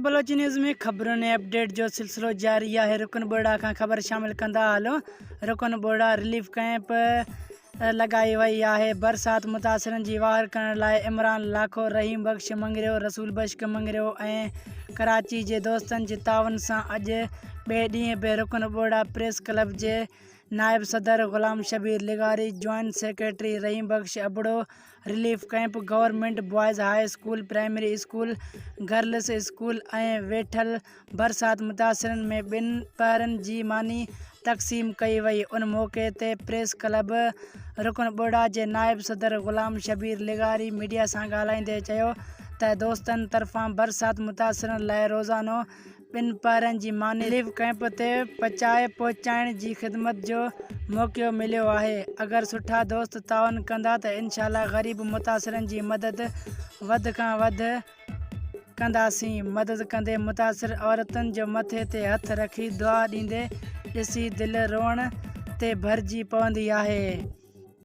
Baloch news में खबरों ने अपडेट जो सिलसिलो जारी है। रुकन बोर्डा का खबर शामिल कंदा हलो। रुकन बोर्डा रिलीफ कैंप लगाई वही है। बरसात मुतासरन जी वार करण लाइ इमरान लाखो, रहीम बख्श मंगरियो, रसूल बख्श मंगरियो ऐं कराची जे दोस्तन जे तावन सां अॼु ॿिए ॾींहं बि रुकन बोर्डा प्रेस क्लब जे नायब सदर गुलाम शबीर लिगारी, joint secretary Rahim Bakhsh Abro relief camp government boys high school, primary school, girls school ऐं वेठल बरसात मुतासरन में ॿिनि पहरनि जी मानी तक़सीम कई वई। उन मौक़े ते प्रेस क्लब रुकन बोर्डा जे नायब सदर गुलाम शबीर लिगारी मीडिया सां ॻाल्हाईंदे चयो त दोस्तनि तरफ़ां बरसात मुतासरन लाइ रोज़ानो ॿिनि पहरनि जी मानी रिलीफ कैंप ते पहुचाइण जी ख़िदमत जो मौक़ो मिलियो आहे। अगरि सुठा दोस्त तावन कंदा त इंशाअल्लाह ग़रीब मुतासरन जी मदद वधि खां वधि कंदासीं। मदद कंदे मुतासिर औरतुनि जो मथे ते हथ रखी दुआ ॾींदे ॾिसी दिलि रोअण ते भरिजी पवंदी आहे।